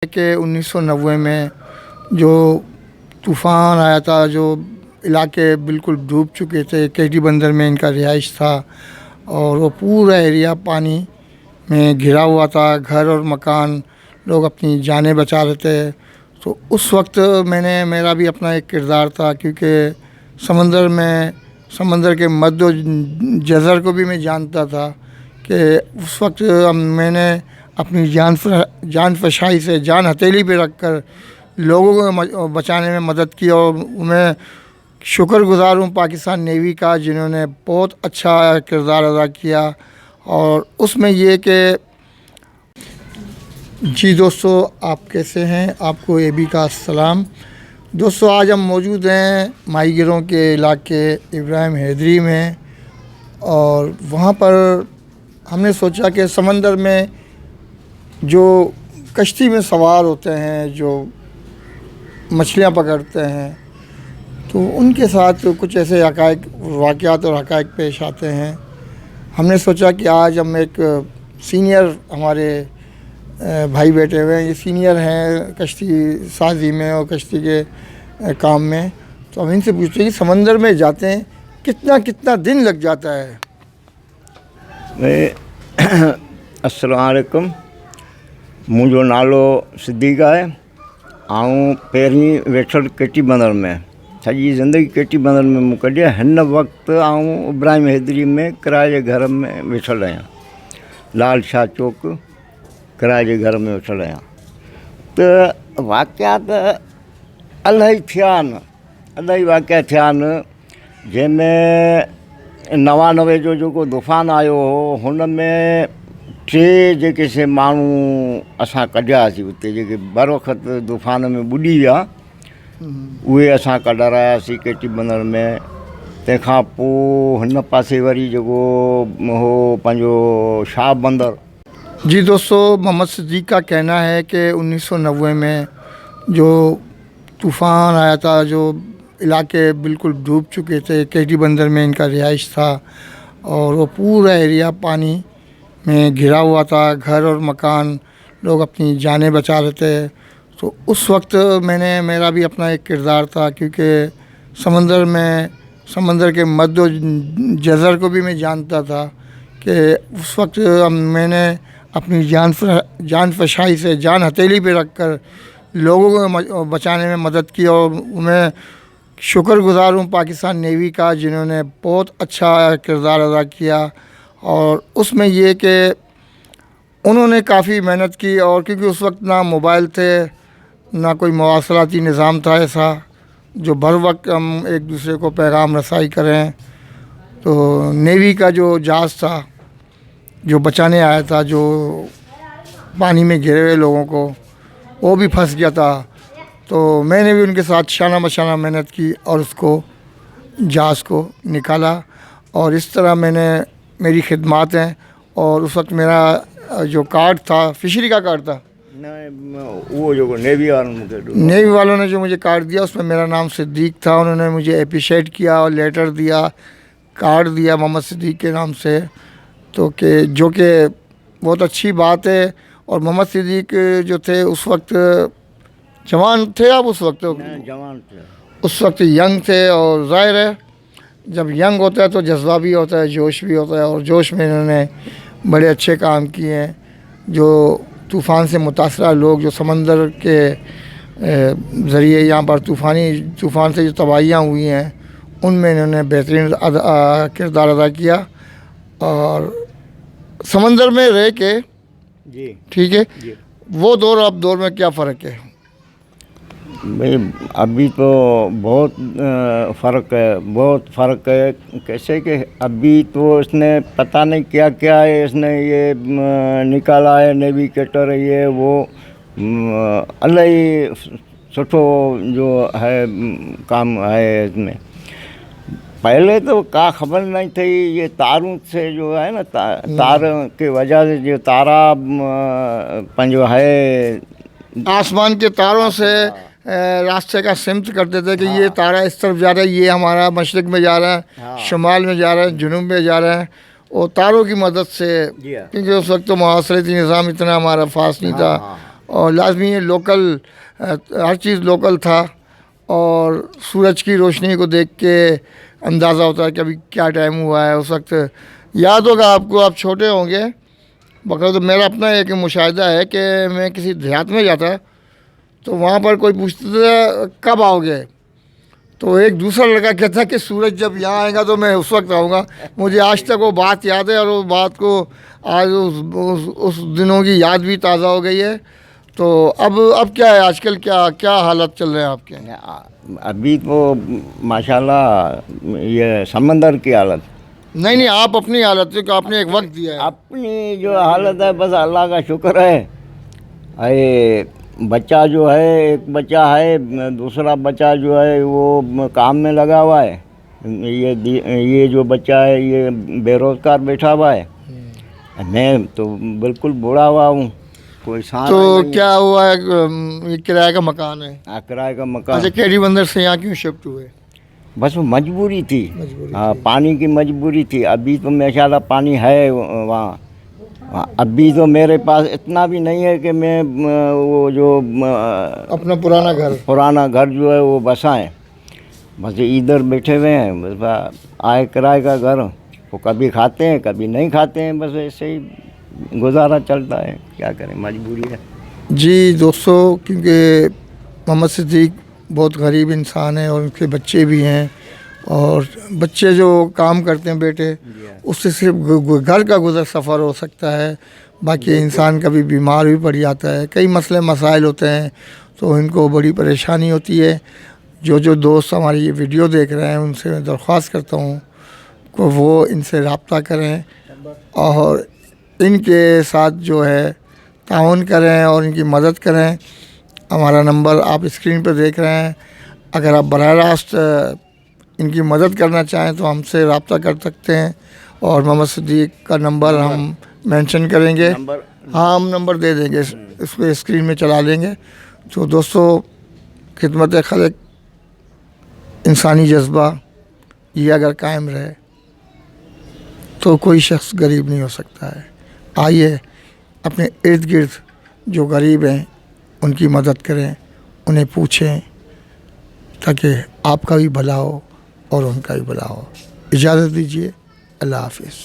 कि 1990 में जो तूफ़ान आया था, जो इलाके बिल्कुल डूब चुके थे, केडी बंदर में इनका रिहाइश था और वो पूरा एरिया पानी में घिरा हुआ था। घर और मकान, लोग अपनी जानें बचा रहे थे। तो उस वक्त मेरा भी अपना एक किरदार था, क्योंकि समंदर के मद्दो जज़र को भी मैं जानता था कि उस वक्त मैंने अपनी जान फशाई से जान हथेली पे रख कर लोगों को बचाने में मदद की। और मैं शुक्रगुज़ार हूँ पाकिस्तान नेवी का, जिन्होंने बहुत अच्छा किरदार अदा किया। और उसमें ये कि जी दोस्तों, आप कैसे हैं? आपको एबी का सलाम। दोस्तों, आज हम मौजूद हैं माहीगिरों के इलाके इब्राहिम हैदरी में, और वहाँ पर हमने सोचा कि समंदर में जो कश्ती में सवार होते हैं, जो मछलियाँ पकड़ते हैं, तो उनके साथ कुछ ऐसे वाक़यात और हक़ाइक़ पेश आते हैं। हमने सोचा कि आज हम एक सीनियर हमारे भाई बैठे हुए हैं, ये सीनियर हैं कश्ती साजी में और कश्ती के काम में, तो हम इनसे पूछते हैं कि समंदर में जाते हैं कितना दिन लग जाता है। अस्सलाम वालेकुम। मुझो नालो सिद्दीक़ है। आऊँ पहिरीं वेठल केटी बंदर में, सॼी ज़िंदगी केटी बंदर में मूं कढी। हिन वक़्तु आऊं इब्राहिम हैदरी में किराए जे घर में वेठल आहियां, लाल शाह चौक किराए जे घर में वेठल आहियां। त वाक़ियात इलाही थिया आहिनि, जंहिंमें 99 जो जेको तूफ़ान आयो हो, हुन में 3 जेके से माण्हू असां कढियासीं उते, जेके बर वक़्तु तूफ़ान में ॿुॾी विया, उहे असां कढारायासीं केटी बंदर में। तंहिंखां पोइ हिन पासे वरी जेको हो पंहिंजो शाह बंदर। जी दोस्तों, मोहम्मद सिद्दीक़ का कहना है कि 1990 में जो तूफ़ान आया था, जो इलाके बिल्कुल डूब चुके थे, केडी बंदर में इनका रिहाइश था और वो पूरा एरिया पानी में घिरा हुआ था। घर और मकान, लोग अपनी जानें बचा रहे थे। तो उस वक्त मेरा भी अपना एक किरदार था, क्योंकि समंदर के मद्दो जज़र को भी मैं जानता था कि उस वक्त मैंने अपनी जान फशाई से जान हथेली पे रख कर लोगों को बचाने में मदद की। और मैं शुक्रगुज़ार हूँ पाकिस्तान नेवी का, जिन्होंने बहुत अच्छा किरदार अदा किया। और उसमें ये कि उन्होंने काफ़ी मेहनत की, और क्योंकि उस वक्त ना मोबाइल थे, ना कोई मवासलाती निज़ाम था ऐसा जो बर वक्त हम एक दूसरे को पैगाम रसाई करें। तो नेवी का जो जहाज़ था, जो बचाने आया था जो पानी में घिरे हुए लोगों को, वो भी फंस गया था। तो मैंने भी उनके साथ शाना बशाना मेहनत की और उसको जहाज़ को निकाला। और इस तरह मेरी खिदमत हैं। और उस वक्त मेरा जो कार्ड था, फिशरी का कार्ड था, वो जो नेवी वालों ने जो मुझे कार्ड दिया, उसमें मेरा नाम सिद्दीक़ था। उन्होंने मुझे अप्रिशिएट किया और लेटर दिया, कार्ड दिया मोहम्मद सिद्दीक़ के नाम से, तो जो कि बहुत अच्छी बात है। और मोहम्मद सिद्दीक़ जो थे उस वक्त जवान थे, आप उस वक्त जवान थे, उस वक्त यंग थे। और ज़ाहिर है जब यंग होता है तो जज्बा भी होता है, जोश भी होता है, और जोश में इन्होंने बड़े अच्छे काम किए हैं। जो तूफ़ान से मुतासरा लोग, जो समंदर के ज़रिए यहाँ पर तूफ़ान से जो तबाहियाँ हुई हैं, उनमें इन्होंने बेहतरीन किरदार अदा किया। और समंदर में रह के जी ठीक है, वो दौर अब दौर में क्या फ़र्क है? भाई अभी तो बहुत फ़र्क है। कैसे कि अभी तो इसने पता नहीं क्या क्या है, इसने ये निकाला है नेविगेटर, ये वो इलाही सुठो जो है काम है इसमें। पहले तो का खबर नहीं थी, ये तारों से जो है ना, तार के वजह से जो तारा पंजो है, आसमान के तारों से रास्ते का सिमत करते थे कि ये तारा इस तरफ जा रहा है, ये हमारा मशरिक़ में जा रहा है, शुमाल में जा रहा है, जुनूब में जा रहा है। और तारों की मदद से, क्योंकि उस वक्त तो मुआसरती निज़ाम इतना हमारा फास्ट नहीं था, और लाजमी ये लोकल हर चीज़ लोकल था। और सूरज की रोशनी को देख के अंदाज़ा होता है कि अभी क्या टाइम हुआ है। उस वक्त याद होगा आपको, आप छोटे होंगे बकर, तो मेरा अपना एक मुशाहिदा है कि मैं किसी देहात में जाता तो वहाँ पर कोई पूछता था कब आओगे, तो एक दूसरा लड़का कहता कि सूरज जब यहाँ आएगा तो मैं उस वक्त आऊँगा। मुझे आज तक वो बात याद है और उस बात को आज उस दिनों की याद भी ताज़ा हो गई है। तो अब क्या है आजकल, क्या क्या हालत चल रहे हैं आपके? अभी तो माशाल्लाह ये समंदर की हालत। नहीं नहीं, आप अपनी हालत को आपने एक वक्त दिया है। अपनी जो हालत है बस अल्लाह का शुक्र है। अरे बच्चा जो है, एक बच्चा है, दूसरा बच्चा जो है वो काम में लगा हुआ है। ये जो बच्चा है ये बेरोज़गार बैठा हुआ है। मैं तो बिल्कुल बूढ़ा हुआ हूँ, कोई साथ तो क्या हुआ है, ये किराए का मकान है? किराए का मकान। अच्छा, केडी बंदर से यहाँ क्यों शिफ्ट हुए? बस वो मजबूरी थी, मजबूरी हाँ पानी की मजबूरी थी। अभी तो माशाल्लाह पानी है वहाँ। अभी तो मेरे पास इतना भी नहीं है कि मैं वो जो अपना पुराना घर जो है वो बसाएं। बस इधर बैठे हुए हैं, बस आए किराए का घर, वो कभी खाते हैं कभी नहीं खाते हैं, बस ऐसे ही गुजारा चलता है, क्या करें, मजबूरी है। जी दोस्तों, क्योंकि मोहम्मद सिद्दीक बहुत गरीब इंसान है और उनके बच्चे भी हैं, और बच्चे जो काम करते हैं बेटे, उससे सिर्फ घर का गुजर सफ़र हो सकता है। बाकी इंसान कभी बीमार भी पड़ जाता है, कई मसले मसाइल होते हैं, तो इनको बड़ी परेशानी होती है। जो दोस्त हमारी ये वीडियो देख रहे हैं उनसे मैं दरख्वास्त करता हूँ कि वो इनसे रब्ता करें और इनके साथ जो है ताउन करें और इनकी मदद करें। हमारा नंबर आप स्क्रीन पर देख रहे हैं। अगर आप बराह रास्त इनकी मदद करना चाहें तो हमसे रब्ता कर सकते हैं, और मोहम्मद सिद्दीक का नंबर हम मेंशन करेंगे। हाँ, हम नंबर दे देंगे, इसको स्क्रीन में चला लेंगे। तो दोस्तों, खिदमत खल्क, इंसानी जज्बा ये अगर कायम रहे तो कोई शख्स गरीब नहीं हो सकता है। आइए अपने इर्द गिर्द जो गरीब हैं उनकी मदद करें, उन्हें पूछें, ताकि आपका भी भला हो और उनका भी भला हो। इजाज़त दीजिए, अल्लाह हाफिज़।